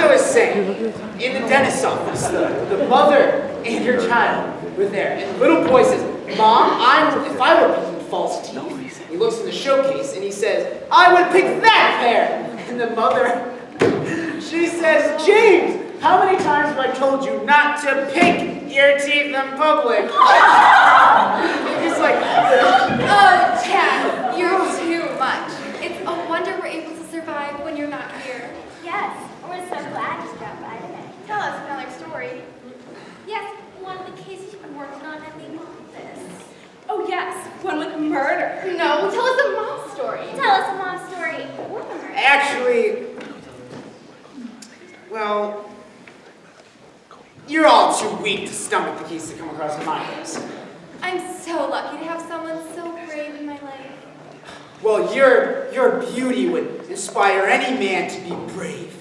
as I was saying, in the dentist's office, the mother and her child were there, and the little boy says, Mom, if I were picking false teeth, he looks in the showcase and he says, I would pick that pair. And the mother, she says, James, how many times have I told you not to pick your teeth in public? He's like, oh, Jack, you're too much. It's a wonder we're able to survive when you're not here. Yes, we're so glad you stopped by today. Tell us another story. Yes, one of the cases you've been working on at the office. Oh, yes, one with murder. No, tell us a mom story. Tell us a mom story. Or a murder. actually, well, you're all too weak to stomach the case that come across my desk. I'm so lucky to have someone so brave in my life. Well, your beauty would inspire any man to be brave.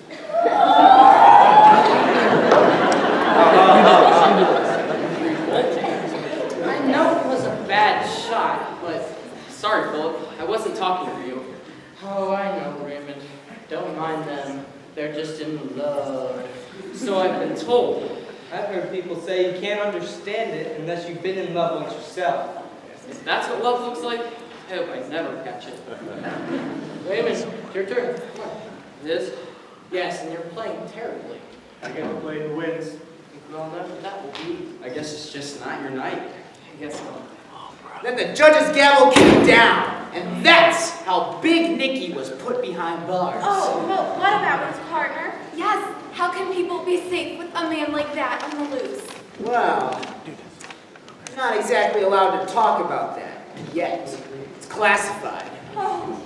I know it was a bad shot, but sorry, Philip, I wasn't talking to you. Oh, I know, Raymond. Don't mind them. They're just in love. So I've been told. I've heard people say you can't understand it unless you've been in love with yourself. If that's what love looks like, I hope I never catch it. Raymond, your turn. Come on. It is? Yes, and you're playing terribly. I get to play who wins. Well, no, that will be. I guess it's just not your night. I guess not. Then the judge's gavel came down, and that's how Big Nicky was put behind bars. Oh, well, what about his partner? Yes, how can people be safe with a man like that on the loose? Well, not exactly allowed to talk about that yet. It's classified. Oh,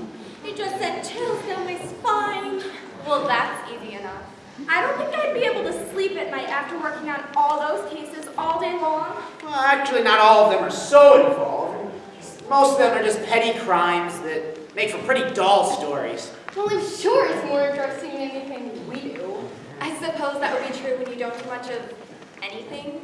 you just sent chills down my spine. Well, that's easy enough. I don't think I'd be able to sleep at night after working on all those cases all day long. Well, actually, not all of them are so involved. Most of them are just petty crimes that make for pretty dull stories. Well, I'm sure it's more interesting than anything we do. I suppose that would be true when you don't do much of anything.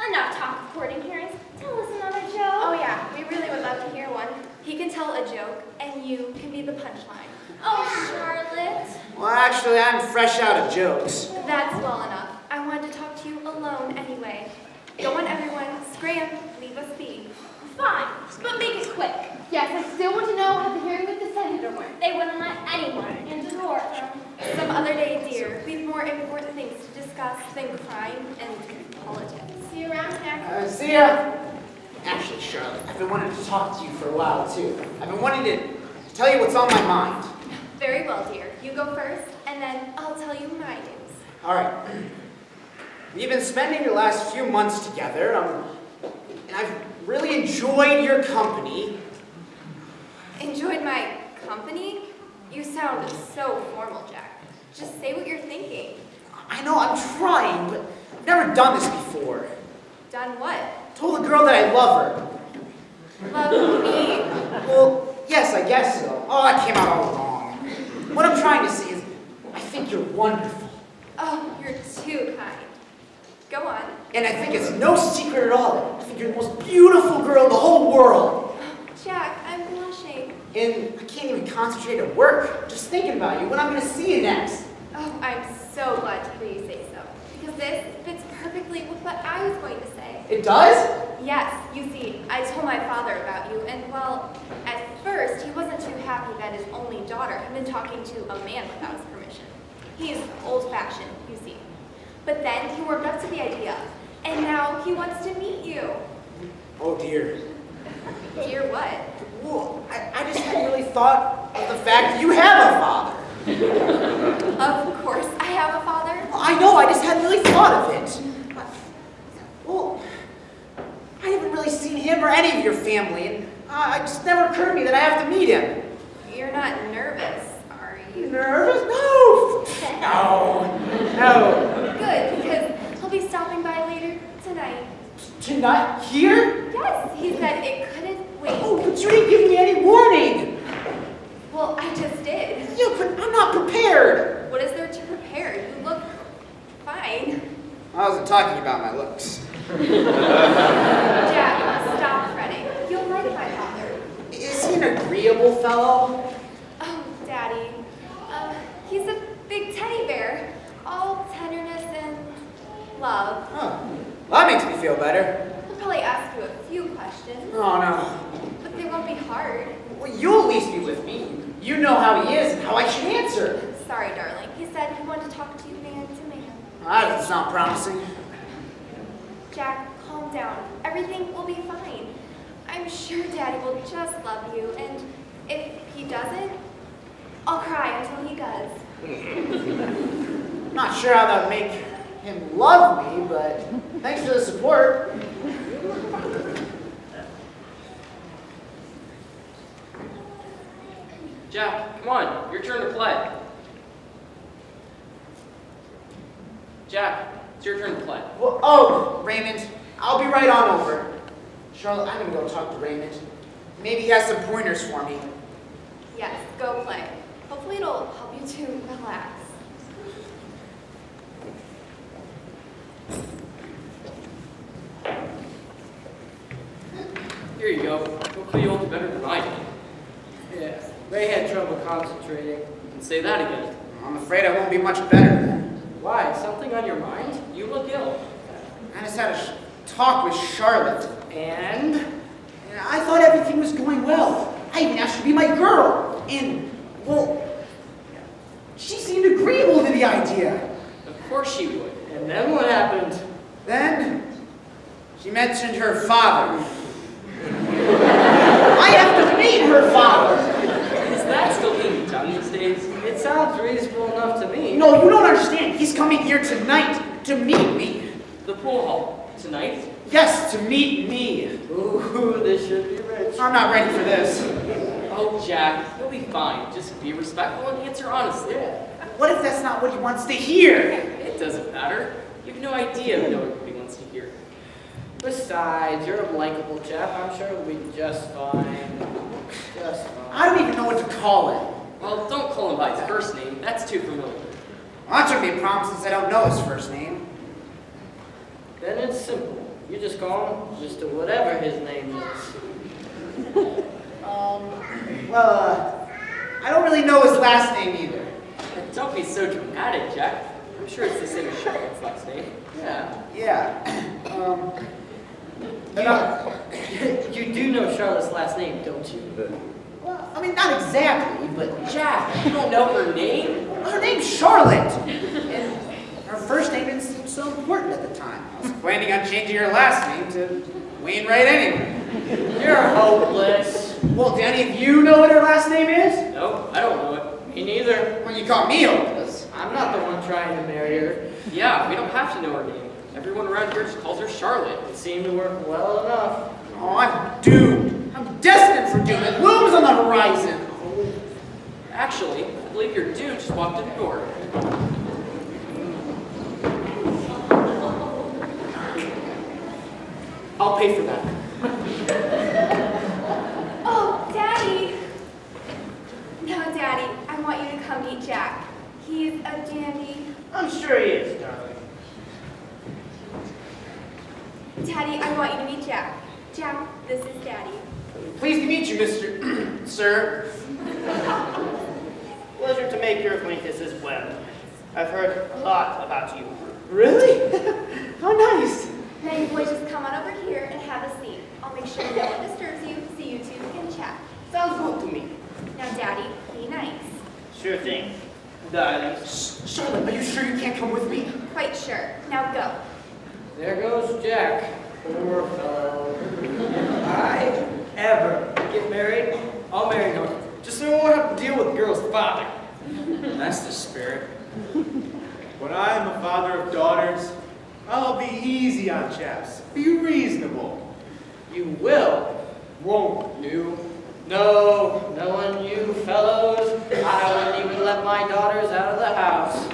Enough talk of courting hearings. Tell us another joke. Oh yeah, we really would love to hear one. He can tell a joke, and you can be the punchline. Oh, Charlotte. Well, actually, I'm fresh out of jokes. That's well enough. I wanted to talk to you alone anyway. Go on, everyone. Scram. Leave us be. Fine, but make it quick. Yes, I still want to know how the hearing with the senator went. They wouldn't let anyone into the courtroom. Some other day, dear. We've more important things to discuss than crime and politics. See you around, Jack. See ya. Actually, Charlotte, I've been wanting to talk to you for a while, too. I've been wanting to tell you what's on my mind. Very well, dear. You go first, and then I'll tell you my news. All right. We've been spending the last few months together, and I've really enjoyed your company. Enjoyed my company? You sound so formal, Jack. Just say what you're thinking. I know, I'm trying, but I've never done this before. Done what? Told a girl that I love her. Love me. Well, yes, I guess so. Oh, that came out all wrong. What I'm trying to say is, I think you're wonderful. Oh, you're too kind. Go on. And I think it's no secret at all. I think you're the most beautiful girl in the whole world. Jack, I'm blushing. And I can't even concentrate at work, just thinking about you, when I'm going to see you next. Oh, I'm so glad to hear you say so. Because this fits perfectly with what I was going to say. It does? Yes, you see, I told my father about you, and well, at first he wasn't too happy that his only daughter had been talking to a man without his permission. He's old-fashioned, you see. But then he warmed up to the idea, and now he wants to meet you. Oh, dear. Dear what? Well, I just hadn't really thought of the fact that you have a father. Of course I have a father. I know, I just hadn't really thought of it. Well, I haven't really seen him or any of your family, and it just never occurred to me that I have to meet him. You're not nervous, are you? Nervous? No! No. Good, because he'll be stopping by later tonight. Tonight? Here? Yes, he said it couldn't wait. Oh, but you didn't give me any warning. Well, I just did. Yeah, but I'm not prepared. What is there to prepare? You look fine. I wasn't talking about my looks. Jack, stop fretting. You'll like my father. Is he an agreeable fellow? Oh, Daddy. He's a big teddy bear. feel better. He'll probably ask you a few questions, Oh, no. but they won't be hard. Well, you'll at least be with me. You know how he is and how I should answer. Sorry, darling. He said he wanted to talk to you man to man. That doesn't sound promising. Jack, calm down. Everything will be fine. I'm sure Daddy will just love you, and if he doesn't, I'll cry until he does. Not sure how that would make him love me, but thanks for the support. Jack, come on, your turn to play. Jack, it's your turn to play. Well, oh, Raymond, I'll be right on over. Charlotte, I'm gonna go talk to Raymond. Maybe he has some pointers for me. Yes, go play. Hopefully it'll help you to relax. Here you go. Hopefully you'll do better than I did. Yeah, Ray had trouble concentrating. You can say that again. I'm afraid I won't be much better. Why? Something on your mind? You look ill. I just had a talk with Charlotte, And? and I thought everything was going well. I even asked her to be my girl, and, well, she seemed agreeable to the idea. Of course she would. And then what happened? Then, she mentioned her father. I have to meet her father. Is that still being done these days? It sounds reasonable enough to me. No, you don't understand. He's coming here tonight to meet me. The pool hall. Tonight? Yes, to meet me. Ooh, this should be rich. I'm not ready for this. Oh, Jack, you'll be fine. Just be respectful and answer honestly. What if that's not what he wants to hear? It doesn't matter. You have no idea what he wants to hear. Besides, you're a likable chap. I'm sure it'll be just fine. Just fine. I don't even know what to call it. Well, don't call him by his first name. That's too familiar. Well, that took me a promise since I don't know his first name. Then it's simple. You just call him Mr. Whatever his name is. I don't really know his last name either. Don't be so dramatic, Jack. I'm sure it's the same as Charlotte's last name. Yeah. You do know Charlotte's last name, don't you? Well, I mean, not exactly, but Jack, you don't know her name? her name's Charlotte. And her first name didn't seem so important at the time. I was planning on changing her last name to Wainwright anyway. You're hopeless. Well, do any of you know what her last name is? No, I don't know it. Me neither. Well, you call me hopeless. I'm not the one trying to marry her. Yeah, we don't have to know her name. Everyone around here just calls her Charlotte. It seemed to work well enough. Oh, I'm doomed. I'm destined for doom. It looms on the horizon. Actually, I believe your dude just walked in the door. I'll pay for that. Oh, Daddy! No, Daddy, I want you to come meet Jack. He's a dandy. I'm sure he is, darling. Daddy, I want you to meet Jack. Jack, this is Daddy. Pleased to meet you, Mr. Sir. Pleasure to make your acquaintance as well. I've heard a lot about you. Really? How nice. Now you boys just come on over here and have a seat. I'll make sure no one disturbs you so you two can chat. Sounds good to me. Now, Daddy, be nice. Sure thing. Darling. Charlotte, are you sure you can't come with me? Quite sure. Now go. There goes Jack. Poor fellow. If I ever get married, I'll marry North. Just so I won't have to deal with the girl's father. That's the spirit. When I am a father of daughters, I'll be easy on chaps. Be reasonable. You will, won't you? No, knowing you fellows, I wouldn't even let my daughters out of the house.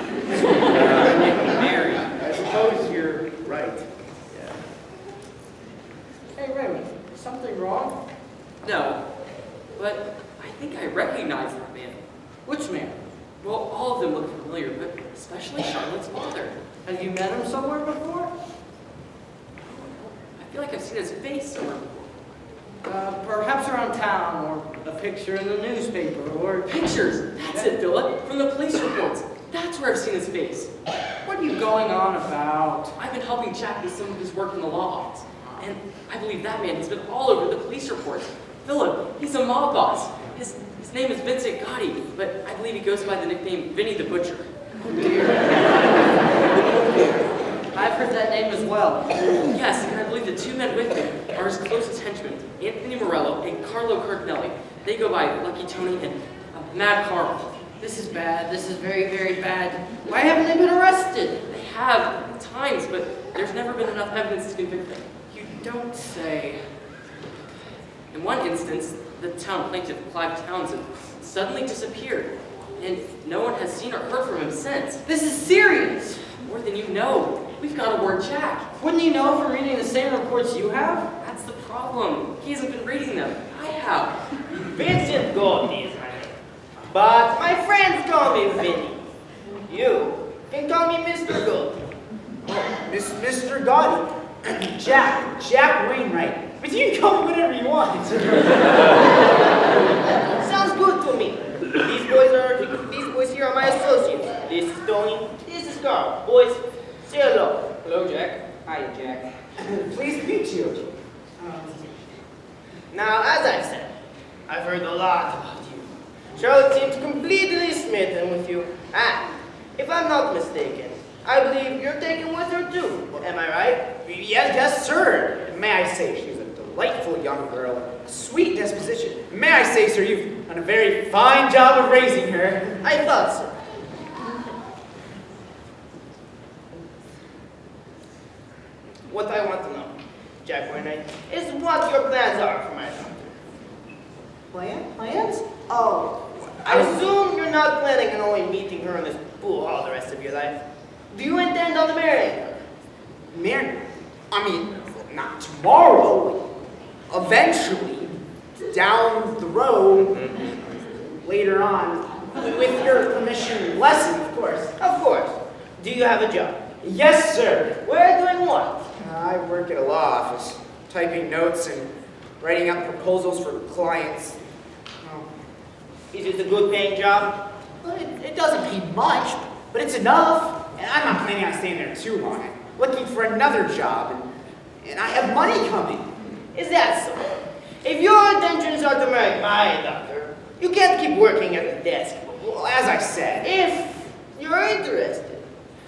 Mary, I suppose you're right. Hey Raymond, is something wrong? No, but I think I recognize that man. Which man? Well, all of them look familiar, but especially Charlotte's father. Have you met him somewhere before? I feel like I've seen his face somewhere before. Perhaps around town, or a picture in the newspaper, or... Pictures! That's it, Philip! From the police reports. That's where I've seen his face. What are you going on about? I've been helping Jack with some of his work in the law office. And I believe that man has been all over the police reports. Philip, he's a mob boss. His name is Vincent Gotti, but I believe he goes by the nickname Vinny the Butcher. I've heard that name as well. Yes, and I believe the two men with him are his closest henchmen, Anthony Morello and Carlo Cardinelli. They go by Lucky Tony and Mad Carl. This is bad. This is very, very bad. Why haven't they been arrested? They have times, but there's never been enough evidence to convict them. You don't say. In one instance, the town plaintiff, Clive Townsend, suddenly disappeared, and no one has seen or heard from him since. This is serious. More than you know. We've got to warn Jack. Wouldn't you know from reading the same reports you have? That's the problem. He hasn't been reading them. I have. Vincent Goldie is my name. But my friends call me Vinny. You can call me Mr. Goldie. Mr. Gotti. Jack Wainwright. But you can call me whatever you want. Sounds good to me. These boys here are my associates. This is Tony. This is Carl. Boys, say hello. Hello, Jack. Hi, Jack. Pleased to meet you. Now, as I've said, I've heard a lot about you. Charlotte seems completely smitten with you. And, if I'm not mistaken, I believe you're taken with her too. Am I right? Yes, sir. May I say she's a delightful young girl, a sweet disposition. May I say, sir, you've done a very fine job of raising her. I thought so. What I want to know, Jack Wainwright, is what your plans are for my daughter. Plans? Oh, I assume you're not planning on only meeting her in this pool hall the rest of your life. Do you intend on marrying her? Marry? I mean, not tomorrow. Eventually, down the road, later on, with your permission, lesson, of course. Of course. Do you have a job? Yes, sir. Where doing what? I work at a law office, typing notes and writing up proposals for clients. Oh, Is it a good paying job? well, it doesn't pay much, but it's enough. And I'm not planning on staying there too long. I'm looking for another job, and I have money coming. Is that so? If your intentions are to marry my daughter, you can't keep working at the desk. Well, as I said, If you're interested,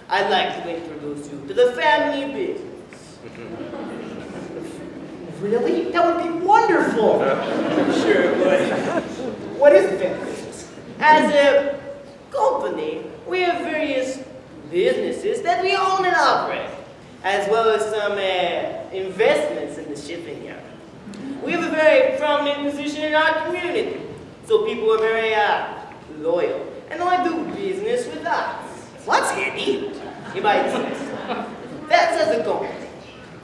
I'd like to introduce you to the family business. really? That would be wonderful. Sure it would. What is the family business? As a company, we have various businesses that we own and operate, as well as some investments in the shipping yard. We have a very prominent position in our community, so people are very loyal and want to do business with us. Well, that's handy. You might say so. That's as a company.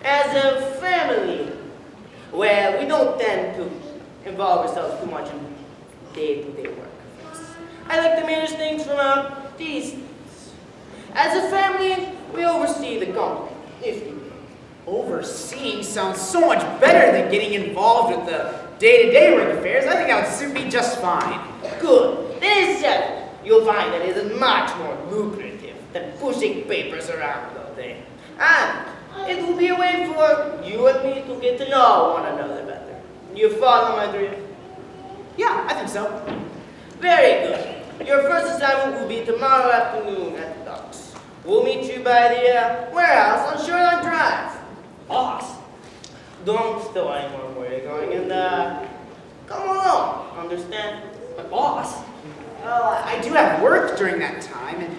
As a family, well, we don't tend to involve ourselves too much in day-to-day work. I like to manage things from a distance. As a family, we oversee the company, if you will. Overseeing sounds so much better than getting involved with the day-to-day work affairs. I think that would suit me just fine. Good. Then instead, you'll find that it is much more lucrative than pushing papers around all day. And it will be a way for you and me to get to know one another better. You follow my drift? Yeah, I think so. Very good. Your first assignment will be tomorrow afternoon at the docks. We'll meet you by the warehouse on Shoreline Drive. Boss. Don't tell anyone where you're going and come along, understand? But boss. Well, I do have work during that time, and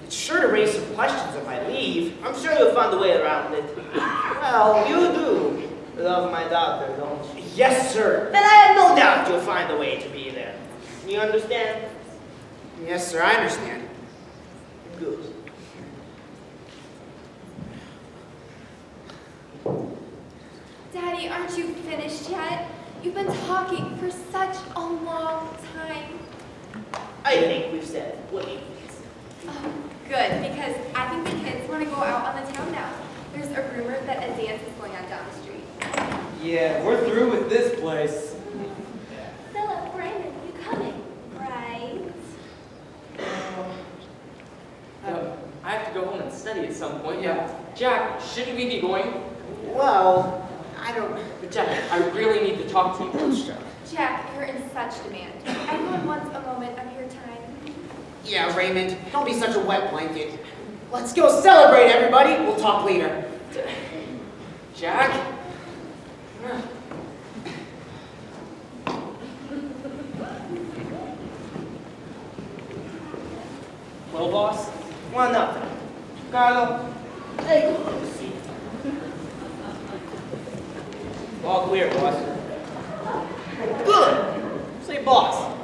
it's sure to raise some questions if I leave. I'm sure you'll find a way around it. Well, You do love my daughter, don't you? yes, sir. Then I have no doubt you'll find a way to be there. You understand? Yes, sir, I understand. Good. Daddy, aren't you finished yet? You've been talking for such a long time. I think we've said what you Oh, good, because I think the kids want to go out on the town now. There's a rumor that a dance is going on down the street. Yeah, we're through with this place. Philip, Brandon, you coming? Right. No, I have to go home and study. study at some point. Yeah. Jack, shouldn't we be going? Well, I don't... But Jack, I really need to talk to you. Jack, you're in such demand. Everyone wants a moment of your time. Yeah, Raymond, don't be such a wet blanket. Let's go celebrate, everybody. We'll talk later. Jack? Well, boss? Well, nothing. Carlo, take a look. See. All clear, boss. Good. Say, boss,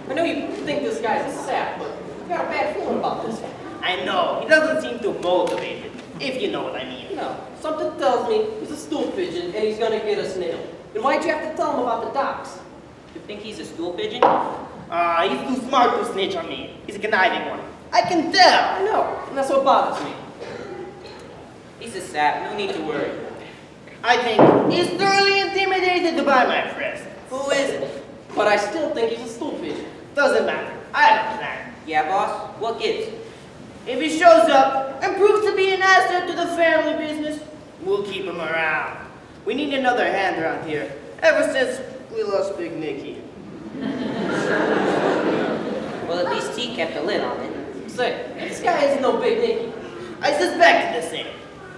I know you think this guy's a sap, but I've got a bad feeling about this. I know, he doesn't seem too motivated, if you know what I mean. No, something tells me he's a stool pigeon and he's gonna get us nailed. Then why'd you have to tell him about the docks? You think he's a stool pigeon? He's too smart to snitch on me. He's a conniving one. I can tell. I know, and that's what bothers me. He's a sap, no need to worry. I think he's thoroughly intimidated by my presence. Who isn't? But I still think he's a stool pigeon. Doesn't matter. I have a plan. Yeah, boss? What gives? If he shows up and proves to be an asset to the family business, we'll keep him around. We need another hand around here, ever since we lost Big Nicky. Well, at least he kept a lid on it. Say, this guy isn't no big Nicky. I suspected the same.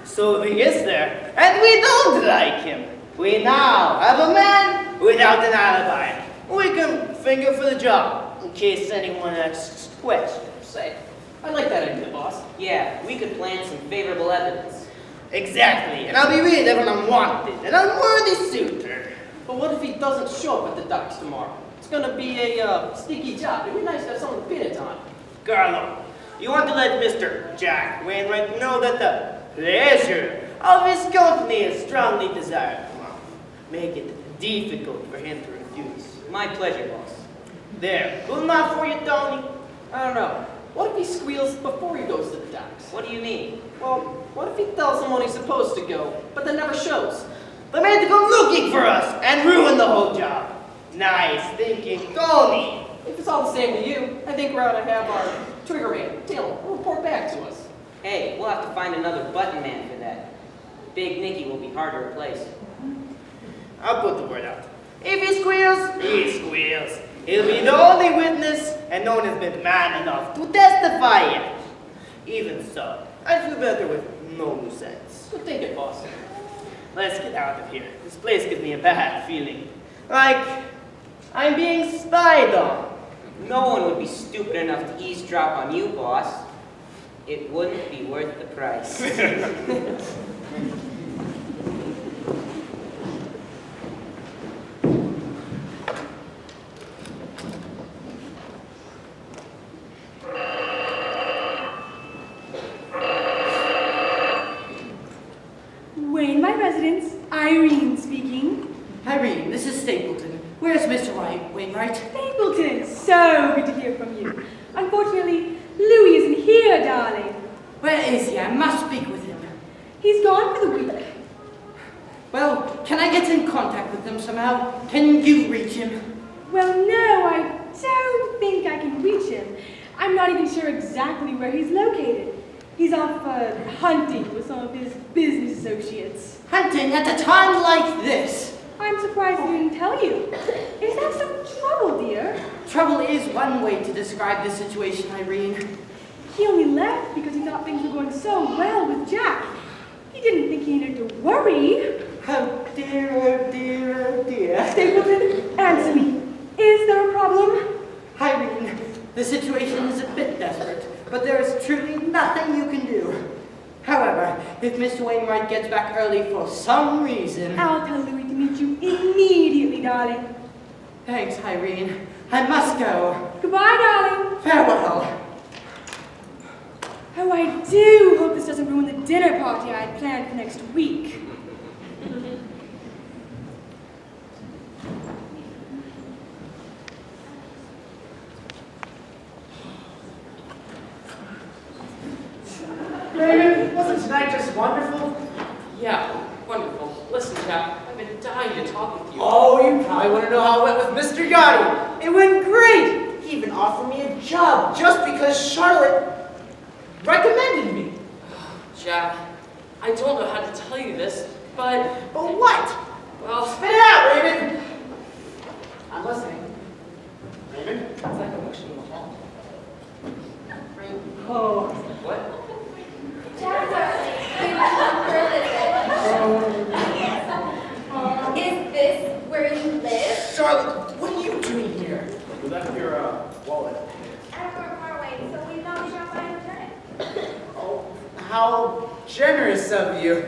So if he gets there, and we don't like him, we now have a man without an alibi. We can finger for the job, in case anyone asks questions. Say, I like that idea, boss. Yeah, we could plant some favorable evidence. Exactly, and I'll be rid of an unwanted, an unworthy suitor. But what if he doesn't show up at the docks tomorrow? It's gonna be a sneaky job. It'd be nice to have someone to pin it on. Carlo, you want to let Mr. Jack Wainwright know that the pleasure of his company is strongly desired. Well, make it difficult for him to refuse. My pleasure, boss. There, good enough for you, Tony? I don't know. What if he squeals before he goes to the docks? What do you mean? Well, what if he tells someone he's supposed to go, but then never shows? The man to come looking for us and ruin the whole job. Nice thinking, Tony. If it's all the same to you, I think we ought to have our trigger man, Taylor, report back to us. Hey, we'll have to find another button man for that. Big Nicky will be hard to replace. I'll put the word out. If he squeals, he squeals. He'll be the only witness, and no one has been man enough to testify yet. Even so, I feel better with no loose ends. Good thinking, boss. Let's get out of here. This place gives me a bad feeling. Like I'm being spied on. No one would be stupid enough to eavesdrop on you, boss. It wouldn't be worth the price. Wainwright residence, Irene speaking. Irene, this is Stapleton. Where's Mr. Wainwright? Stapleton, so good to hear from you. Unfortunately, Louis isn't here, darling. Where is he? I must speak with him. He's gone for the week. Well, can I get in contact with him somehow? Can you reach him? Well, no, I don't think I can reach him. I'm not even sure exactly where he's located. He's off hunting with some of his business associates. Hunting at a time like this? I'm surprised he didn't tell you. Is there some trouble, dear? Trouble is one way to describe the situation, Irene. He only left because he thought things were going so well with Jack. He didn't think he needed to worry. Oh dear, oh dear, oh dear. Stapleton, answer me. Is there a problem? Irene, the situation is a bit desperate, but there is truly nothing you can do. However, if Mr. Wainwright gets back early for some reason... I'll tell Louis to meet you immediately, darling. Thanks, Irene. I must go. Goodbye, darling. Farewell. Oh, I do hope this doesn't ruin the dinner party I had planned for next week. Raymond, wasn't tonight just wonderful? Yeah, wonderful. Listen, chap, I've been dying to talk with you. Oh, you probably want to know how it went with Mr. Gotti. It went great. He even offered me a job just because Charlotte recommended me. Jack, I don't know how to tell you this, but what? well, Spit it out, Raymond. I'm listening. Raymond? it's like a motion in the hall. Oh, What? Jack, we've come for a visit. Is this where you live? Charlotte, what are you doing here? We left your wallet. I don't work far away, so we thought we'd drop by and return it. Oh, how generous of you.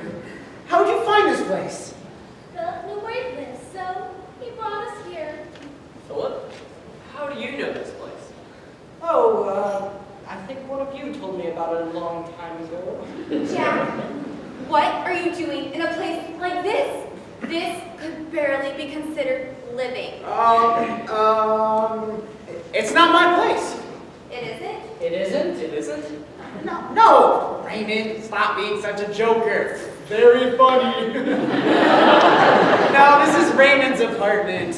How'd you find this place? Philip knew where he lived, so he brought us here. Philip? How do you know this place? oh, I think one of you told me about it a long time ago. Jack, what are you doing in a place like this? This could barely be considered living. It's not my place. It isn't? It isn't? It isn't? No, Raymond, stop being such a joker. Very funny. No, this is Raymond's apartment.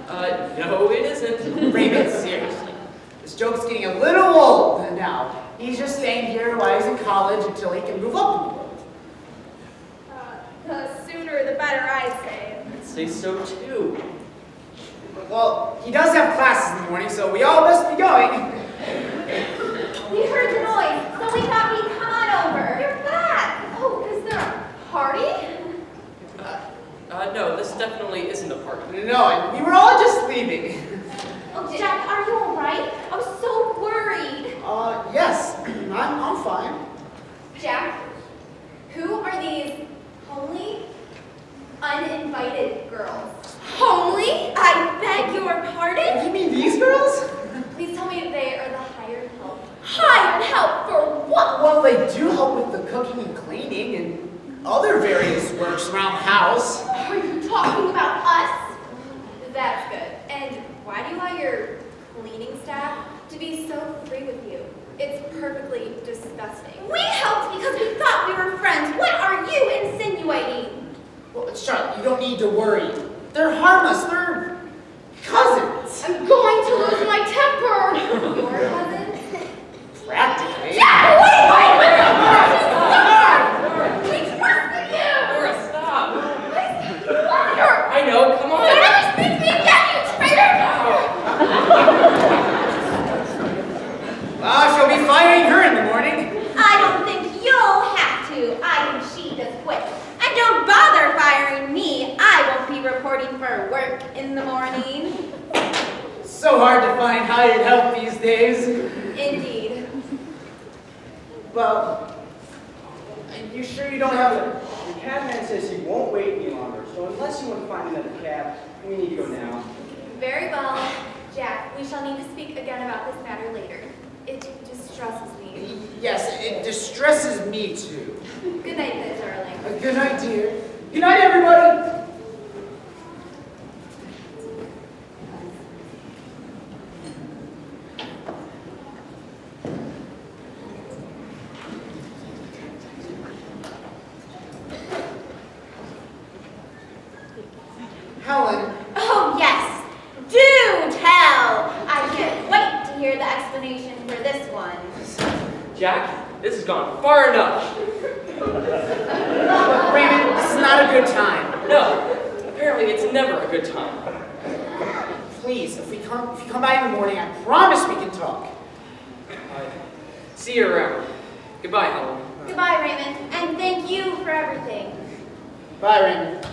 No, it isn't. Raymond, seriously. This joke's getting a little old now. He's just staying here while he's in college until he can move up in the world. The sooner the better, I'd say. I'd say so too. Well, he does have classes in the morning, so we all must be going. We heard the noise, so we thought we'd come on over. You're back. Oh, is there a party? No, this definitely isn't a party. No, and we were all just leaving. Oh, Jack, are you all right? I was so worried. Yes, I'm fine. Jack, who are these homely, uninvited girls? Homely? I beg your pardon? You mean these girls? Please tell me they are the hired help. Hired help for what? Well, they do help with the cooking and cleaning and other various works around the house. Are you talking about us? That's good. And why do you want your cleaning staff to be so free with you? It's perfectly disgusting. We helped because we thought we were friends. What are you insinuating? Well, Charlotte, you don't need to worry. They're harmless. They're cousins. I'm going to lose my temper. Your cousins? Practically. Jack, wait! We trusted you! Laura, stop! Liar! I know, come on! Don't ever speak to me again, you traitor! She'll be firing her in the morning. I don't think you'll have to. I think she just quit. And don't bother firing me. I won't be reporting for work in the morning. So hard to find hired help these days. Indeed. Well, are you sure you don't have a... The cabman says he won't wait any longer, so unless you want to find another cab, we need to go now. Very well. Jack, we shall need to speak again about this matter later. It distresses me. Yes, it distresses me too. Good night, then, darling. Good night, dear. Good night, everybody. Helen. Oh, yes. Do tell. I can't wait to hear the explanation for this one. Jack, this has gone far enough. Raymond, this is not a good time. No, apparently it's never a good time. Please, if you come by in the morning, I promise we can talk. See you around. Goodbye, Helen. Goodbye, Raymond, and thank you for everything. Bye, Raymond.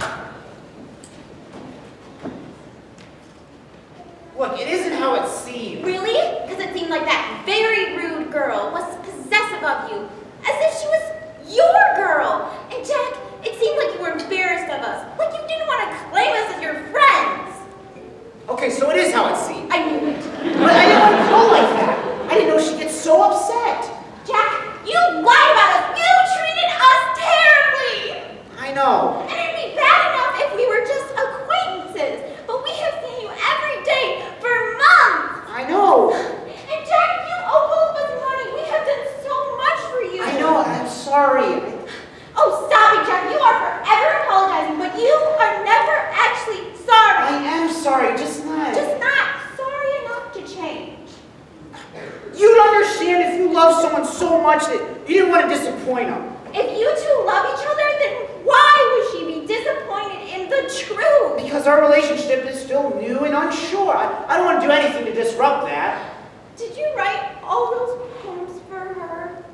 Look, it isn't how it seems. Really? Because it seemed like that very rude girl was possessive of you, as if she was your girl. And Jack, it seemed like you were embarrassed of us, like you didn't want to claim us as your friends. Okay, so it is how it seems. I knew it. But I didn't want to go like that. I didn't know she'd get so upset. Jack, you lied about us. You treated us terribly. I know. And it'd be bad enough if we were just acquaintances, but we have seen you every day for months. I know. And Jack, you owe both of us money. We have done so much for you. I know. I'm sorry. Oh, stop it, Jack. You are forever apologizing, but you are never actually sorry. I am sorry, just not. Just not sorry enough to change. You'd understand if you love someone so much that you didn't want to disappoint them. If If you two love each other, then why would she be disappointed in the truth? Because our relationship is still new and unsure. I don't want to do anything to disrupt that. Did you write all those poems for her?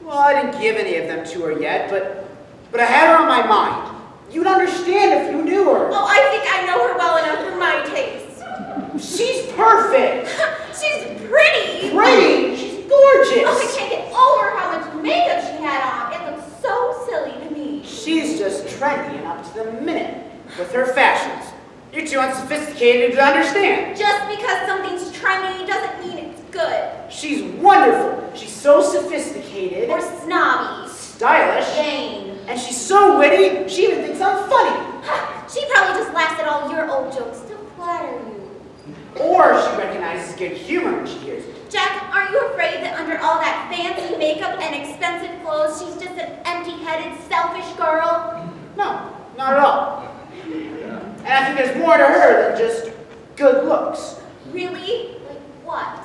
Well, I didn't give any of them to her yet, but I had her on my mind. You'd understand if you knew her. Oh, I think I know her well enough for my taste. She's perfect. She's pretty. Pretty? She's gorgeous. Oh, I can't get over how much makeup she had on. It looks so silly to me. She's just trendy and up to the minute with her fashions. You're too unsophisticated to understand. Just because something's trendy doesn't mean it's good. She's wonderful. She's so sophisticated. Or snobby. Stylish. Vain. And she's so witty, she even thinks I'm funny. She probably just laughs at all your old jokes to flatter you. Or she recognizes good humor when she hears it. Jack, aren't you afraid that under all that fancy makeup and expensive clothes, she's just an empty-headed, selfish girl? No, not at all. And I think there's more to her than just good looks. Really? Like what?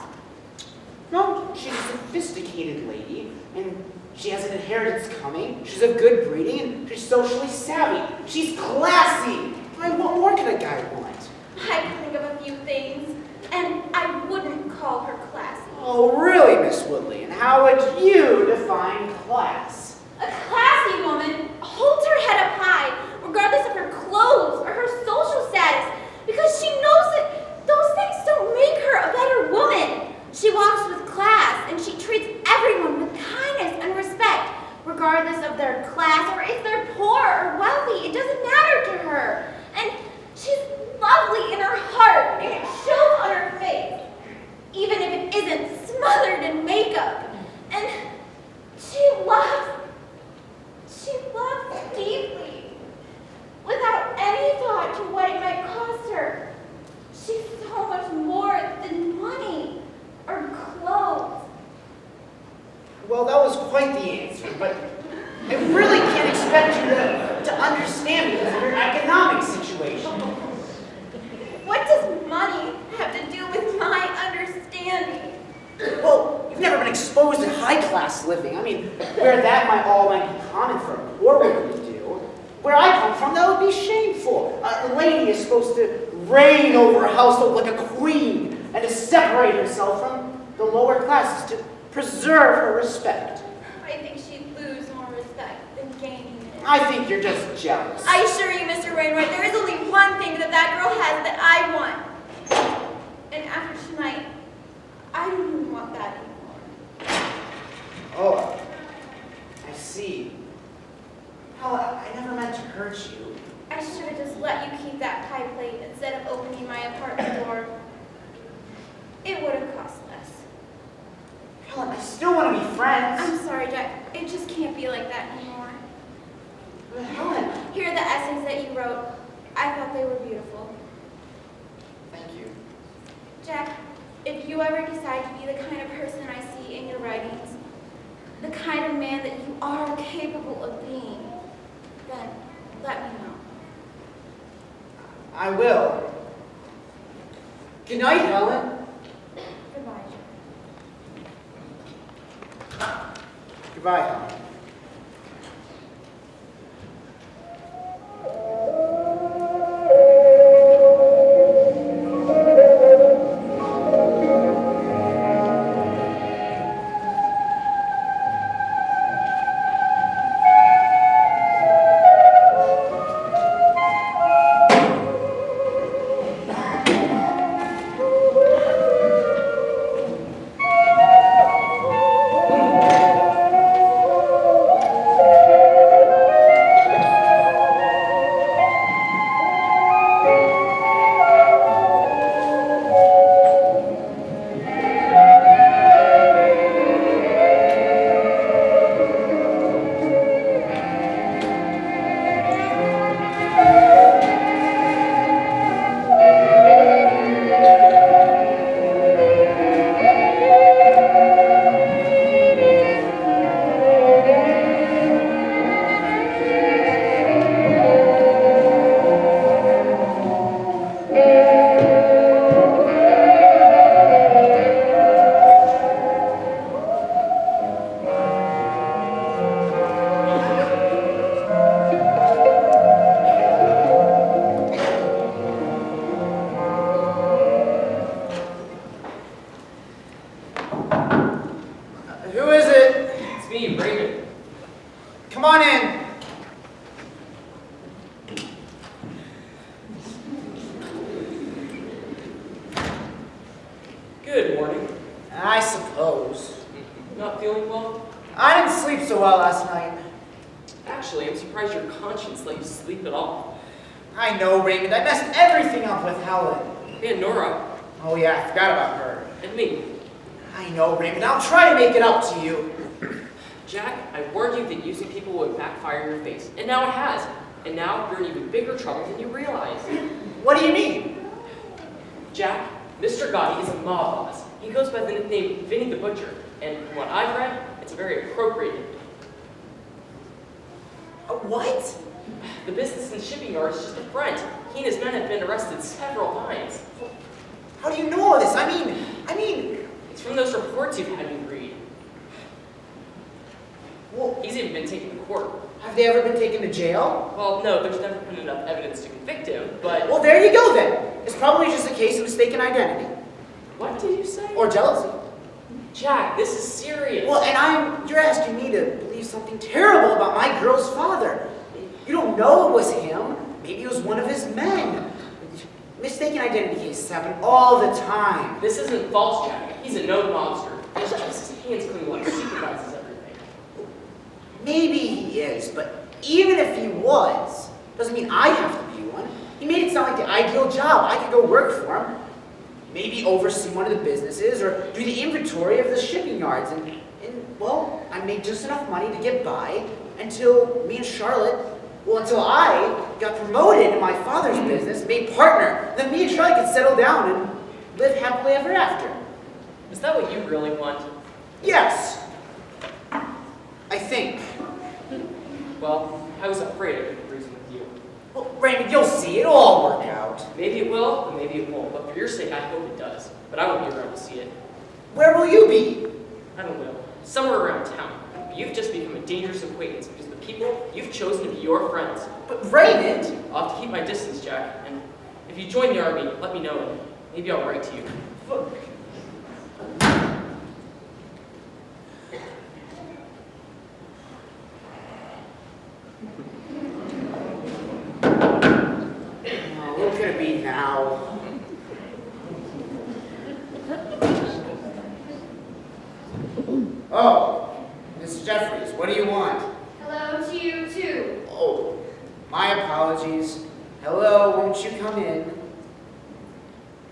No, she's a sophisticated lady, and she has an inheritance coming. She's of good breeding, and she's socially savvy. She's classy. I mean, what more could a guy want? I can think of a few things, and I wouldn't call her classy. Oh, really, Miss Woodley? And how would you define class? A classy woman holds her head up high, regardless of her clothes or her social status, because she knows that those things don't make her a better woman. She walks with class, and she treats everyone with kindness and respect, regardless of their class or if they're poor or wealthy. It doesn't matter to her. And she's lovely in her heart, and it shows on her face, even if it isn't smothered in makeup. And she loves deeply, without any thought to what it might cost her. She's so much more than money or clothes. Well, that was quite the answer, but I really can't expect you to understand me because of your economic situation. What does money have to do with my understanding? Well, you've never been exposed to high-class living. I mean, where that might be common for a poor woman to do. Where I come from, that would be shameful. A lady is supposed to reign over a household like a queen and to separate herself from the lower classes, to preserve her respect. I think she'd lose more respect than gaining it. I think you're just jealous. I assure you, Mr. Wainwright, there is only one thing that girl has that I want. And after tonight, I don't even want that anymore. Oh, I see. Well, I never meant to hurt you. I should have just let you keep that pie plate instead of opening my apartment door. It would have cost less. Helen, I still want to be friends. I'm sorry, Jack. It just can't be like that anymore. But Helen. Here are the essays that you wrote. I thought they were beautiful. Thank you. Jack, if you ever decide to be the kind of person I see in your writings, the kind of man that you are capable of being, then let me know. I will. Good night, Helen. Goodbye, Jack. Goodbye, Helen. me, Raymond. Come on in. Good morning. I suppose. Not feeling well? I didn't sleep so well last night. Actually, I'm surprised your conscience let you sleep at all. I know, Raymond. I messed everything up with Helen. And Nora. Oh yeah, I forgot about her. And me. I know, Raymond. I'll try to make it up to you. Jack, I warned you that using people would backfire in your face. And now it has. And now you're in even bigger trouble than you realize. What do you mean? Jack, Mr. Gotti is a mob boss. He goes by the nickname Vinny the Butcher. And from what I've read, it's a very appropriate nickname. What? The business and shipping yard is just a front. He and his men have been arrested several times. How do you know all this? I mean... It's from those reports you've had me read. Well, He's even been taken to court. have they ever been taken to jail? Well, no, there's never been enough evidence to convict him, but... Well, there you go then. It's probably just a case of mistaken identity. What did you say? Or jealousy. Jack, this is serious. Well, and you're asking me to believe something terrible about my girl's father. You don't know it was him. Maybe it was one of his men. Mistaken identity cases happen all the time. This isn't false, Jack. He's a known mobster. He's just his hands clean like supervises everything. Maybe he is, but even if he was, doesn't mean I have to be one. He made it sound like the ideal job. I could go work for him. Maybe oversee one of the businesses or do the inventory of the shipping yards. And well, I made just enough money to get by until me and Charlotte, until I got promoted in my father's business, made partner. Then me and Charlotte could settle down and live happily ever after. Is that what you really want? Yes. I think. Well, I was afraid I couldn't reason with you. Well, Raymond, you'll see. It'll all work out. Maybe it will, and maybe it won't. But for your sake, I hope it does. But I won't be around to see it. Where will you be? I don't know. Somewhere around town. But you've just become a dangerous acquaintance because the people you've chosen to be your friends. But Raymond! I'll have to keep my distance, Jack. And if you join the army, let me know, and maybe I'll write to you. What could it be now? Oh, Miss Jeffries, what do you want? Hello to you, too. Oh, my apologies. Hello, won't you come in?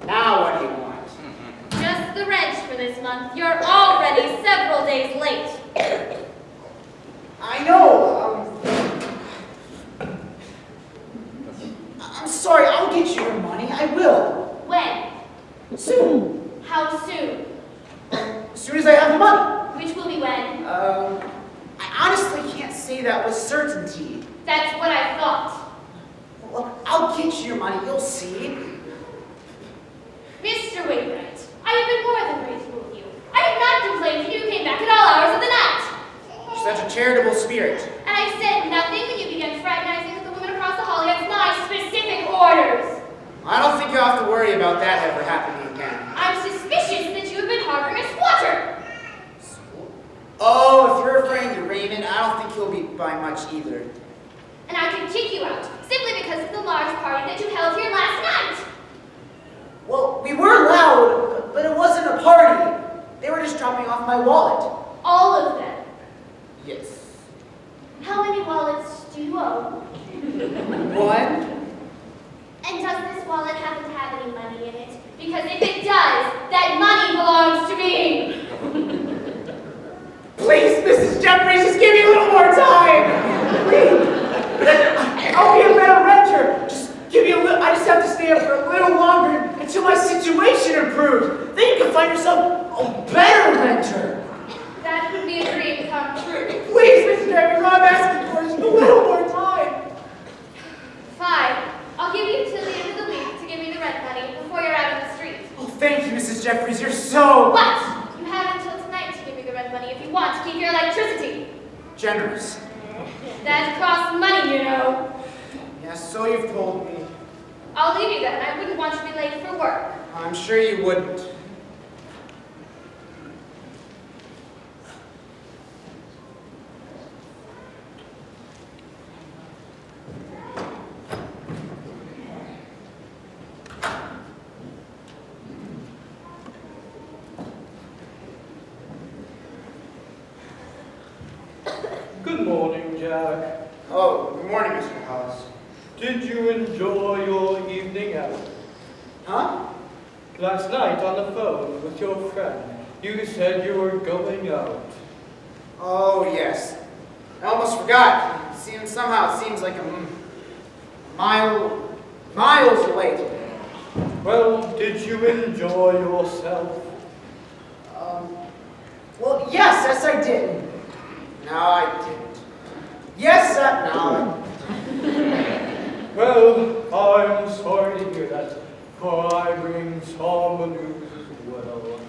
Now what do you want? Just the rent for this month. You're already several days late. I know, I'm sorry, I'll get you your money, I will. When? Soon. How soon? As soon as I have the money. Which will be when? I honestly can't say that with certainty. That's what I thought. Well, I'll get you your money, you'll see. Mr. Wainwright, I have been more than grateful with you. I have not complained when you came back at all hours of the night. You're such a charitable spirit. And I said nothing when you began fraternizing with the women across the hall against my specific orders. I don't think you'll have to worry about that ever happening again. I'm suspicious that you have been harboring a squatter. Oh, if you're afraid of Raymond, I don't think he'll be by much either. And I can kick you out, simply because of the large party that you held here last night. Well, we were loud, but it wasn't a party. They were just dropping off my wallet. All of them. Yes. How many wallets do you own? One? And does this wallet happen to have any money in it? Because if it does, that money belongs to me. Please, Mrs. Jeffries, just give me a little more time. Please. I'll be a better renter. Just give me a little. I just have to stay up for a little longer until my situation improves. Then you can find yourself a better renter. That would be a dream come true. Please, Mrs. Jeffries, all I'm asking for is a little more time. Fine. I'll give you till the end of the week to give me the rent money before you're out on the street. Oh, thank you, Mrs. Jeffries. You're so What? You have until tonight to give me the rent money if you want to keep your electricity. generous. That costs money, you know. Yes, so you've told me. I'll leave you then. I wouldn't want you to be late for work. I'm sure you wouldn't. Good morning, Jack. Oh, good morning, Mr. Hollis. Did you enjoy your evening out? Huh? Last night on the phone with your friend, you said you were going out. Oh, yes. I almost forgot. Somehow it seems like I'm miles away today. Well, did you enjoy yourself? Well, yes, I did. No, I didn't. Yes, no. Well, I'm sorry to hear that, for I bring some news as well.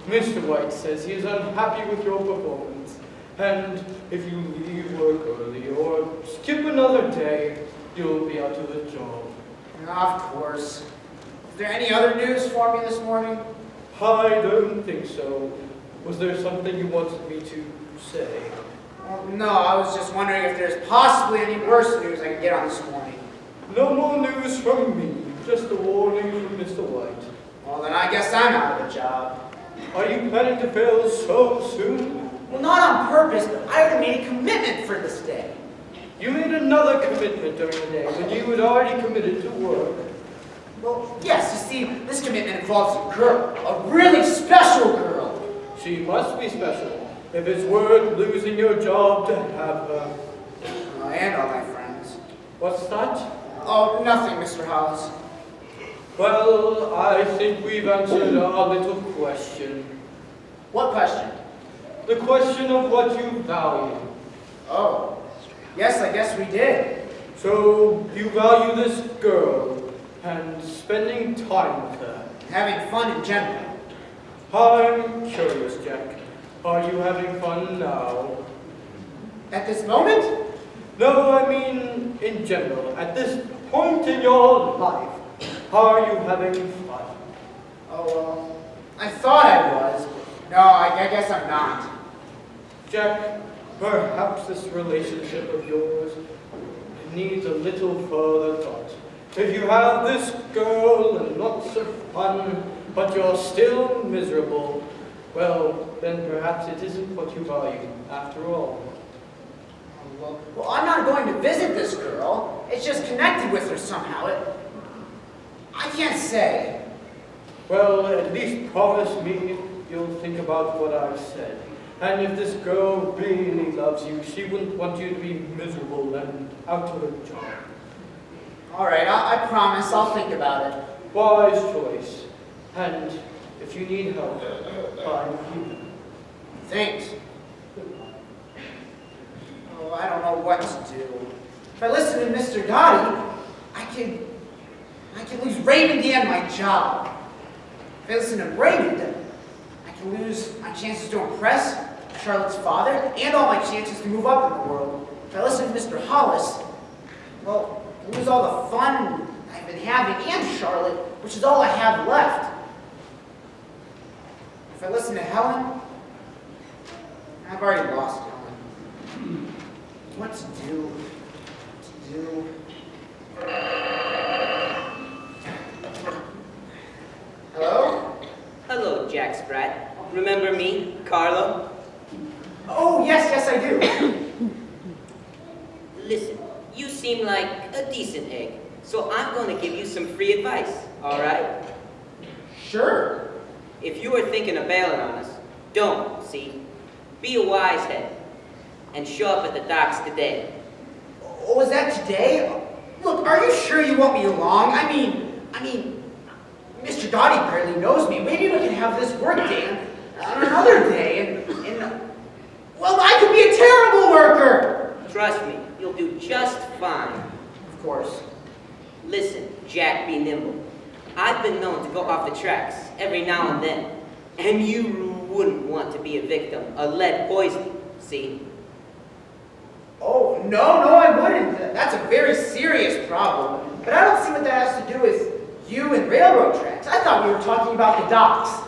Mr. White says he is unhappy with your performance, and if you leave work early or skip another day, you'll be out of a job. Of course. Is there any other news for me this morning? I don't think so. Was there something you wanted me to say? No, I was just wondering if there's possibly any worse news I could get on this morning. No more news from me, just a warning from Mr. White. Well, then I guess I'm out of a job. Are you planning to fail so soon? Well, not on purpose, but I already made a commitment for this day. You made another commitment during the day when you had already committed to work. Well, yes, you see, this commitment involves a girl, a really special girl. She must be special, if it's worth losing your job to have her. And all my friends. What's that? Oh, nothing, Mr. Hollis. Well, I think we've answered our little question. What question? The question of what you value. Oh, yes, I guess we did. So, you value this girl and spending time with her. Having fun in general. I'm curious, Jack. Are you having fun now? At this moment? No, I mean in general. At this point in your life, are you having fun? Oh, well, I thought I was, but no, I guess I'm not. Jack, perhaps this relationship of yours needs a little further thought. If you have this girl and lots of fun, but you're still miserable, well, then perhaps it isn't what you value after all. Well, I'm not going to visit this girl. It's just connected with her somehow. I can't say. Well, at least promise me you'll think about what I've said. And if this girl really loves you, she wouldn't want you to be miserable and out of a job. All right, I promise. I'll think about it. Wise choice. And if you need help, I'm here. Thanks. Oh, I don't know what to do. If I listen to Mr. Dottie, I can lose Raymond and my job. If I listen to Raymond, I can lose my chances to impress Charlotte's father and all my chances to move up in the world. If I listen to Mr. Hollis, well, I lose all the fun I've been having and Charlotte, which is all I have left. If I listen to Helen, I've already lost Helen. What to do? What to do? Hello? Hello, Jack Sprat. Remember me, Carlo? Oh, yes, I do. Listen, you seem like a decent egg, so I'm going to give you some free advice, all right? Sure. If you are thinking of bailing on us, don't, see? Be a wise head and show up at the docks today. Oh, is that today? Look, are you sure you want me along? I mean, Mr. Dottie barely knows me. Maybe we can have this work day on another day, and well, I could be a terrible worker. Trust me, you'll do just fine. Of course. Listen, Jack, be nimble. I've been known to go off the tracks every now and then, and you wouldn't want to be a victim of lead poisoning, see? Oh, no, I wouldn't. That's a very serious problem. But I don't see what that has to do with you and railroad tracks. I thought we were talking about the docks.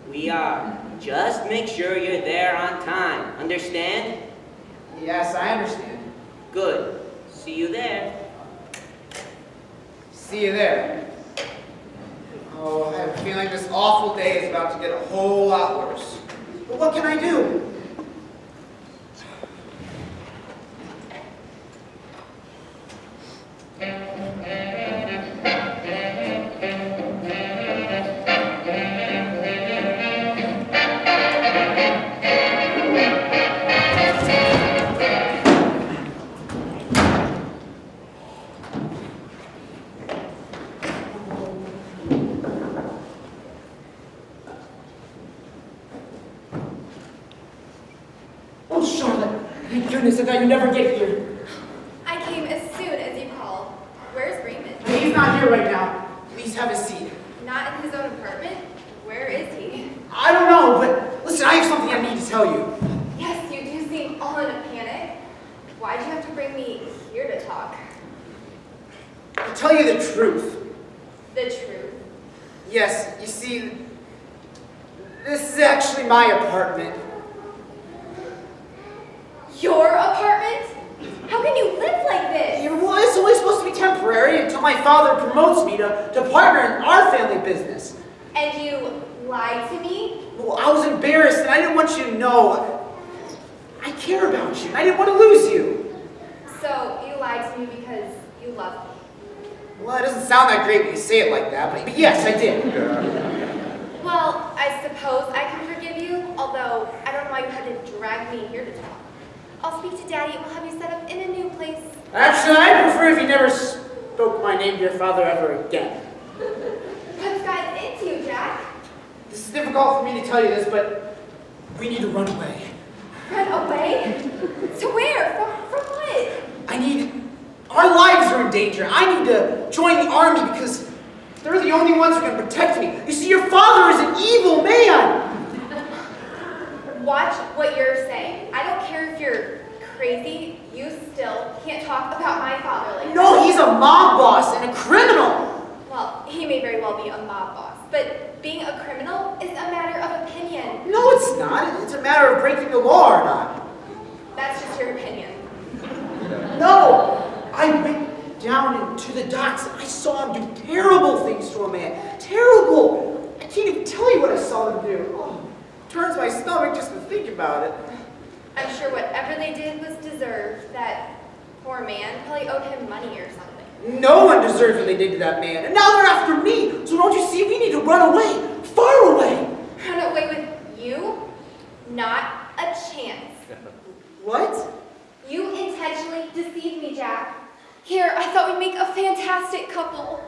We are. Just make sure you're there on time. Understand? Yes, I understand. Good. See you there. See you there. Oh, I have a feeling this awful day is about to get a whole lot worse. But what can I do? Thank goodness, I thought you'd never get here. I came as soon as you called. Where's Raymond? He's not here right now. Please have a seat. Not in his own apartment? Where is he? I don't know, but listen, I have something I need to tell you. Yes, you do seem all in a panic. Why'd you have to bring me here to talk? I'll tell you the truth. The truth. Yes, you see, this is actually my apartment. Your apartment? How can you live like this? Yeah, well, it's only supposed to be temporary until my father promotes me to partner in our family business. And you lied to me? Well, I was embarrassed and I didn't want you to know. I care about you and I didn't want to lose you. So you lied to me because you love me. Well, it doesn't sound that great when you say it like that, but yes, I did. Well, I suppose I can forgive you, although I don't know why you had to drag me here to talk. I'll speak to Daddy and we'll have you set up in a new place. Actually, I prefer if you never spoke my name to your father ever again. What's gotten into you, Jack? This is difficult for me to tell you this, but we need to run away. Run away? To where? From what? Our lives are in danger. I need to join the army because they're the only ones who can protect me. You see, your father is an evil man. Watch what you're saying. I don't care if you're crazy, you still can't talk about my father like that. No, he's a mob boss and a criminal. Well, he may very well be a mob boss, but being a criminal is a matter of opinion. No, it's not. It's a matter of breaking the law or not. That's just your opinion. No, I went down into the docks and I saw him do terrible things to a man. Terrible. I can't even tell you what I saw him do. Oh, it turns my stomach just to think about it. I'm sure whatever they did was deserved. That poor man probably owed him money or something. No one deserves what they did to that man. And now they're after me. So don't you see? We need to run away. Far away. Run away with you? Not a chance. What? You intentionally deceived me, Jack. Here, I thought we'd make a fantastic couple.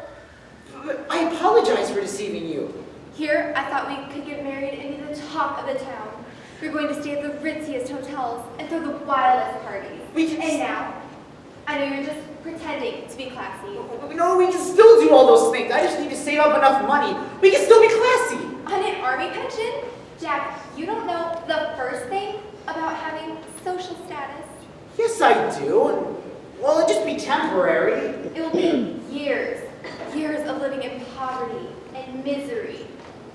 But I apologize for deceiving you. Here, I thought we could get married and be the talk of the town. We're going to stay at the ritziest hotels and throw the wildest parties. And now, I know you're just pretending to be classy. No, we can still do all those things. I just need to save up enough money. We can still be classy. On an army pension? Jack, you don't know the first thing about having social status. Yes, I do. And, well, it'll just be temporary. It will be years. Years of living in poverty and misery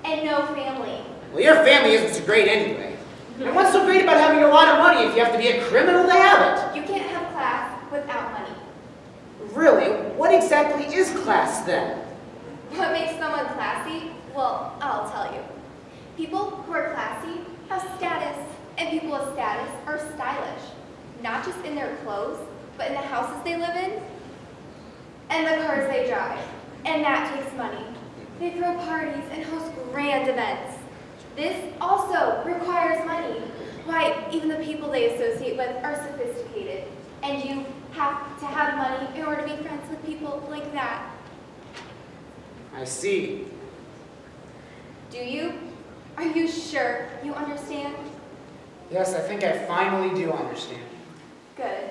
and no family. Well, your family isn't so great anyway. And what's so great about having a lot of money if you have to be a criminal to have it? You can't have class without money. Really? What exactly is class then? What makes someone classy? Well, I'll tell you. People who are classy have status, and people with status are stylish. Not just in their clothes, but in the houses they live in, and the cars they drive. And that takes money. They throw parties and host grand events. This also requires money. Why, even the people they associate with are sophisticated, and you have to have money in order to be friends with people like that. I see. Do you? Are you sure you understand? Yes, I think I finally do understand. Good.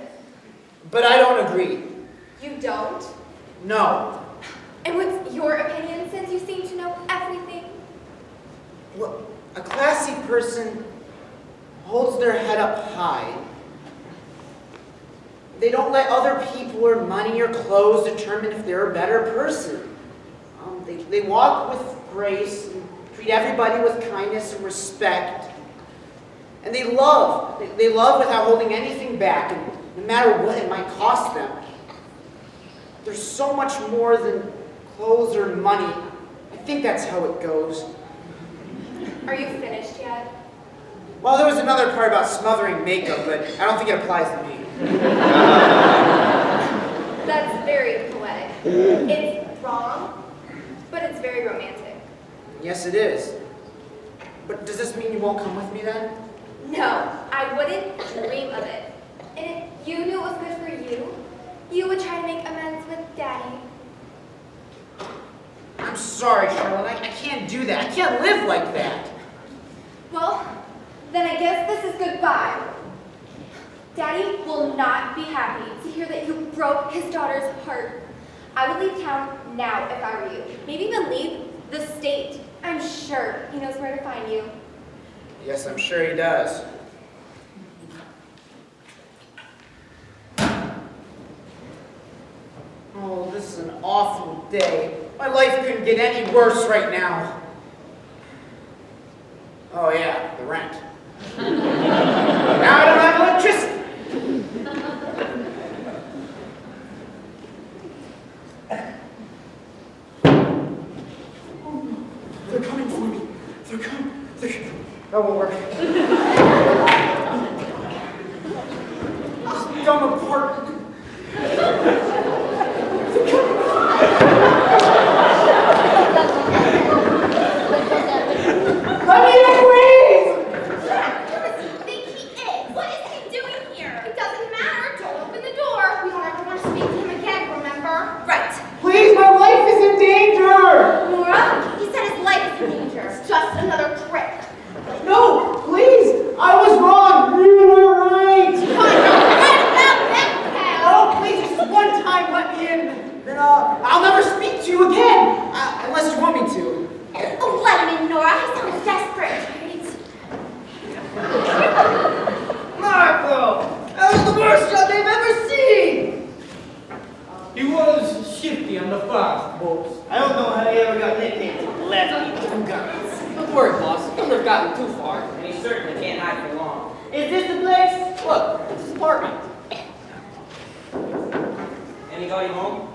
But I don't agree. You don't? No. And what's your opinion, since you seem to know everything? Well, a classy person holds their head up high. They don't let other people or money or clothes determine if they're a better person. They walk with grace and treat everybody with kindness and respect. And they love. They love without holding anything back, and no matter what it might cost them. There's so much more than clothes or money. I think that's how it goes. Are you finished yet? Well, there was another part about smothering makeup, but I don't think it applies to me. That's very poetic. It's wrong, but it's very romantic. Yes, it is. But does this mean you won't come with me then? No, I wouldn't dream of it. And if you knew it was good for you, you would try to make amends with Daddy. I'm sorry, Charlotte. I can't do that. I can't live like that. Well, then I guess this is goodbye. Daddy will not be happy to hear that you broke his daughter's heart. I would leave town now if I were you. Maybe even leave the state. I'm sure he knows where to find you. Yes, I'm sure he does. Oh, this is an awful day. My life couldn't get any worse right now. Oh yeah, the rent. Now I don't have electricity. They're coming for me. They're coming. That won't work. This dumb apartment. Let me in, please! Who does he think he is? What is he doing here? It doesn't matter. Don't open the door. We don't ever want to speak to him again, remember? Right. Please, my life is in danger! Nora, he said his life is in danger. It's just another trick. No, please! I was wrong! You were right! What about that, pal? Oh, please, just one time let me in. Then I'll never speak to you again! Unless you want me to. Oh, let him in, Nora. He sounds desperate. Marco! That was the worst job they've ever seen! He was shifty and the fast, boss. I don't know how he ever got nicknamed Lefty Two Guns. Don't worry, boss. He couldn't have gotten too far. And he certainly can't hide for long. Is this the place? Look, it's his apartment. Anybody home?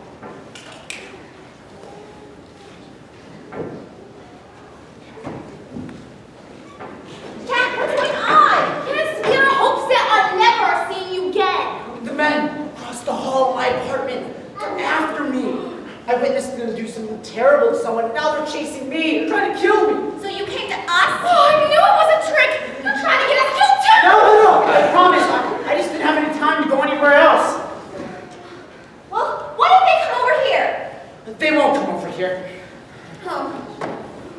Jack, what's going on? Yes, we are hopes that I'll never see you again. The men across the hall of my apartment. They're after me. I witnessed them do something terrible to someone. Now they're chasing me. They're trying to kill me. So you came to us? Oh, I knew it was a trick. You're trying to get us killed too. No. I promise. I just didn't have any time to go anywhere else. Well, what if they come over here? They won't come over here. Oh.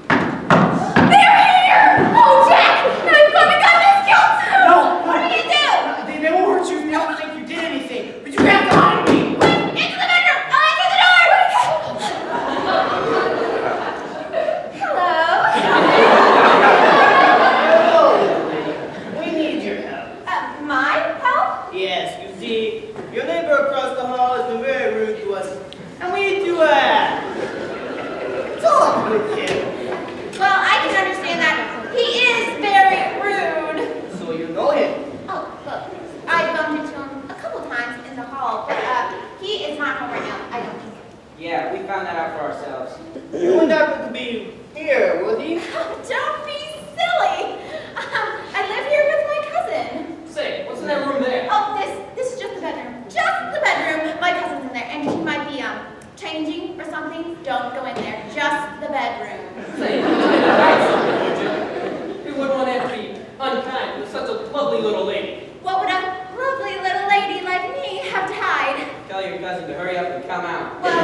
They're here! Oh, Jack! Now you've got the goodness killed too! No. What are you gonna do? They won't hurt you if they don't think you did anything. But you have to hide me. Into the bedroom! I'll answer the door! Hello? Hello, we need your help. My help? Yes, you see, your neighbor across the hall has been very rude to us, and we need to, talk with him. Well, I can understand that. He is very rude. So you know him. Oh, look, I bumped into him a couple times in the hall, but he is not home right now. I don't think. Yeah, we found that out for ourselves. You wouldn't happen to be here, would he? Don't be silly. I live here with my cousin. Say, what's in that room there? Oh, this is just the bedroom. Just the bedroom. My cousin's in there, and he might be changing or something. Don't go in there. Just the bedroom. Say, we wouldn't want to be unkind with such a lovely little lady. What would a lovely little lady like me have to hide? Tell your cousin to hurry up and come out. Well,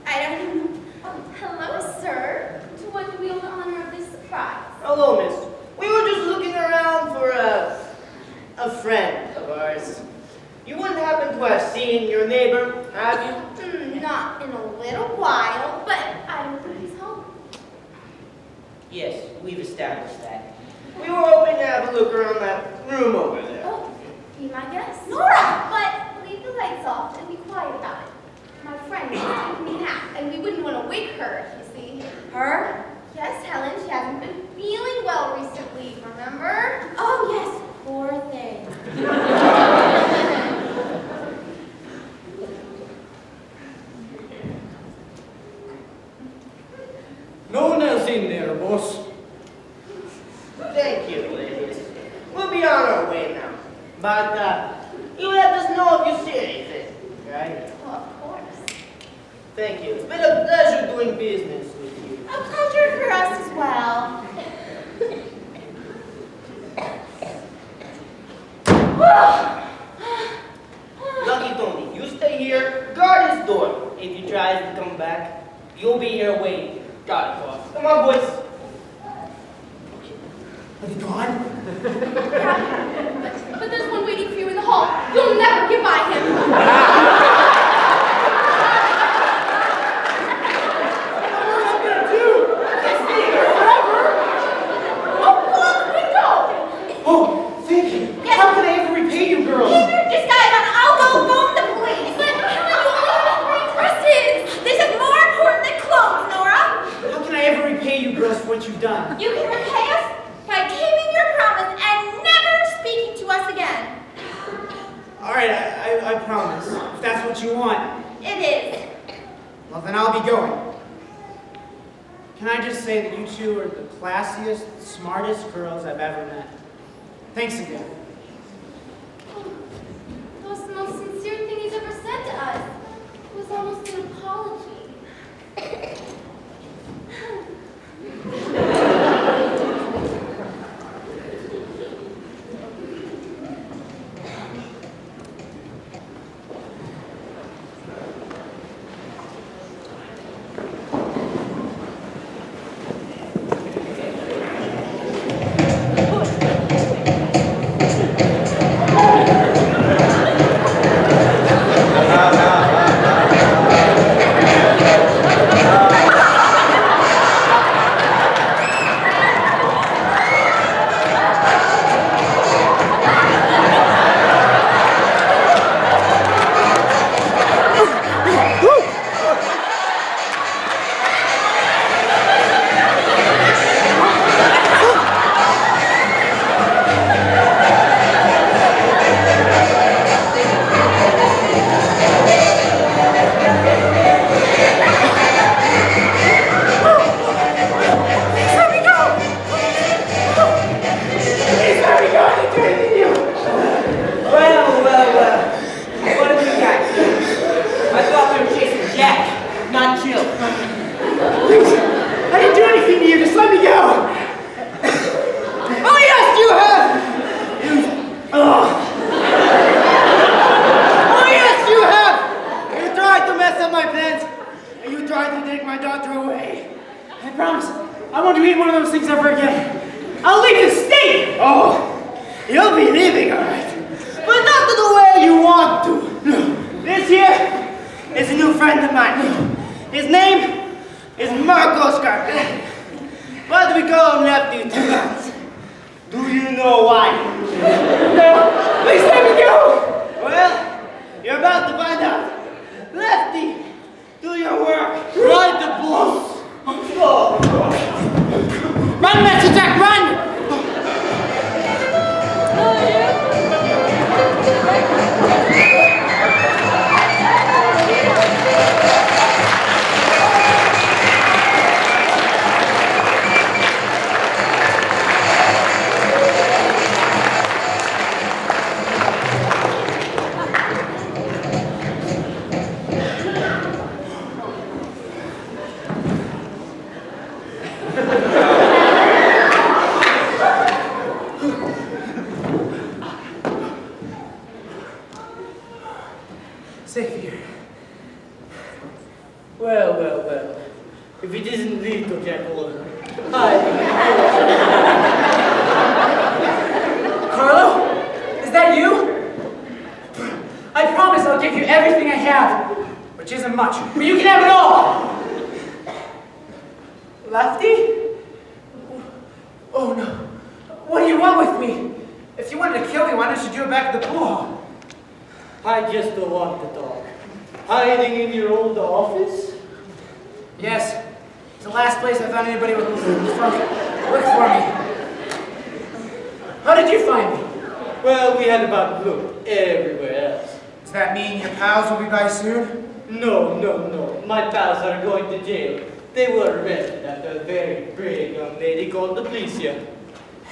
I don't. Oh, hello, sir. To what do we owe the honor of this surprise? Hello, miss. We were just looking around for a friend of ours. You wouldn't happen to have seen your neighbor, have you? Not in a little while, but I don't think he's home. Yes, we've established that. We were hoping to have a look around that room over there. Oh, be my guest. Nora! But leave the lights off and be quiet about it. My friend is taking a nap, and we wouldn't want to wake her, you see. Her? Yes, Helen. She hasn't been feeling well recently, remember? Oh, yes. Poor thing. No one else in there, boss. Thank you, ladies. We'll be on our way now. But, you let us know if you see anything, right? Well, of course. Thank you. It's been a pleasure doing business with you. A pleasure for us as well. Lucky Tony, you stay here, guard his door. If he tries to come back, you'll be here waiting. Got it, boss. Come on, boys. Are they gone? But there's one waiting for you in the hall. All right, I promise. If that's what you want. It is. Well, then I'll be going. Can I just say that you two are the classiest, smartest girls I've ever met. Thanks again. That was the most sincere thing he's ever said to us. It was almost an apology.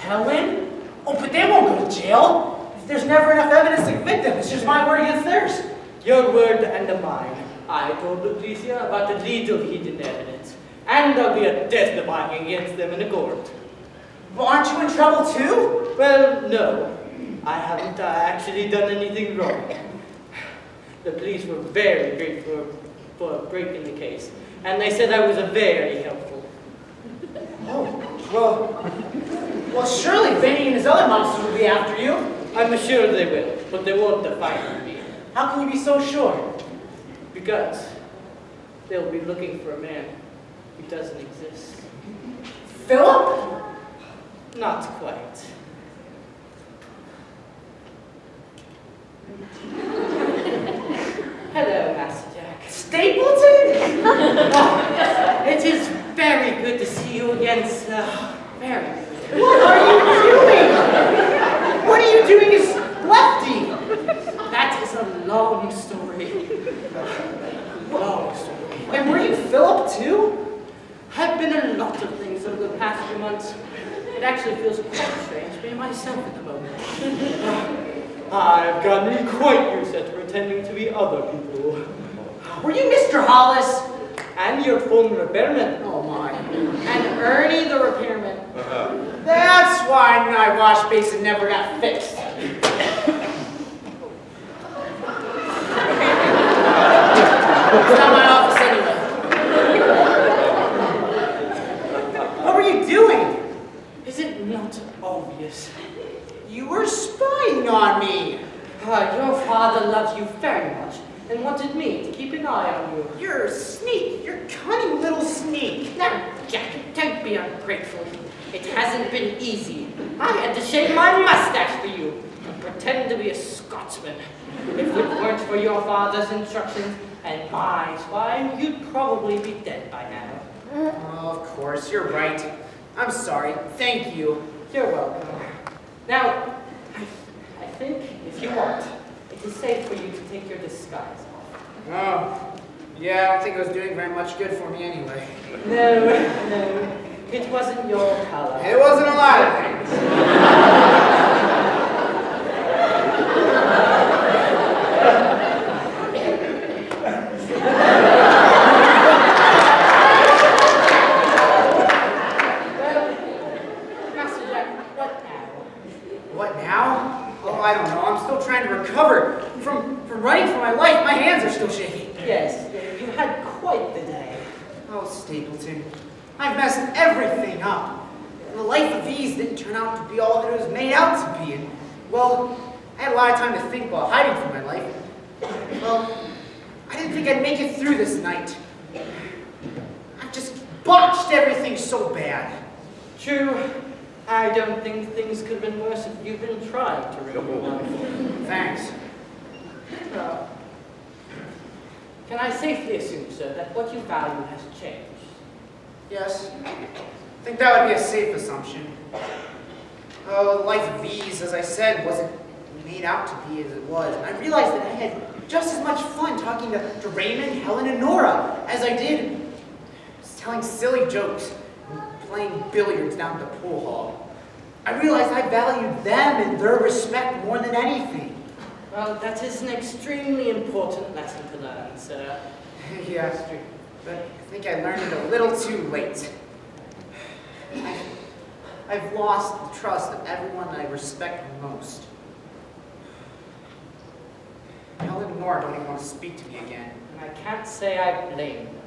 Helen? Oh, but they won't go to jail. There's never enough evidence to convict them. It's just my word against theirs. Your word and mine. I told the police here about the little hidden evidence, and there'll be a testifying against them in the court. Well, aren't you in trouble too? Well, no. I haven't actually done anything wrong. The police were very grateful for breaking the case, and they said I was very helpful. Oh, well, surely Vinny and his other monsters will be after you. I'm sure they will, but they won't define me. How can you be so sure? Because they'll be looking for a man who doesn't exist. Philip? Not quite. Hello, Master Jack. Stapleton? It is very good to see you again, sir. Very good. What are you doing? What are you doing as Lefty? That long story. Long story. And were you Philip too? I've been a lot of things over the past few months. It actually feels quite strange being myself at the moment. I've gotten quite used to pretending to be other people. Were you Mr. Hollis? And your phone repairman. Oh my. And Ernie the repairman? That's why my wash basin never got fixed. It's not my office anyway. What were you doing? Is it not obvious? You were spying on me. Your father loves you very much and wanted me to keep an eye on you. You're a sneak. You're a cunning little sneak. Now, Jack, don't be ungrateful. It hasn't been easy. I had to shave my mustache for you and pretend to be a Scotsman. If it weren't for your father's instructions and my spying, you'd probably be dead by now. Oh, of course, you're right. I'm sorry. Thank you. You're welcome. Now, I think if you want, it is safe for you to take your disguise off. Oh, yeah, I don't think it was doing very much good for me anyway. No, it wasn't your color. It wasn't a lot of things. Master Jack, what now? What now? Oh, I don't know. I'm still trying to recover from running for my life. My hands are still shaking. Yes, you had quite the day. Oh, Stapleton, I've messed everything up. The life of ease didn't turn out to be all that it was made out to be. And, well, I had a lot of time to think while hiding from my life. Well, I didn't think I'd make it through this night. I've just botched everything so bad. True. I don't think things could have been worse if you'd been trying to ruin your life. Thanks. Can I safely assume, sir, that what you value has changed? Yes, I think that would be a safe assumption. Oh, the life of ease, as I said, wasn't made out to be as it was. And I realized that I had just as much fun talking to Raymond, Helen, and Nora as I did just telling silly jokes and playing billiards down at the pool hall. I realized I valued them and their respect more than anything. Well, that is an extremely important lesson to learn, sir. Yeah, but I think I learned it a little too late. I've lost the trust of everyone that I respect most. Helen and Nora don't even want to speak to me again. And I can't say I blame them.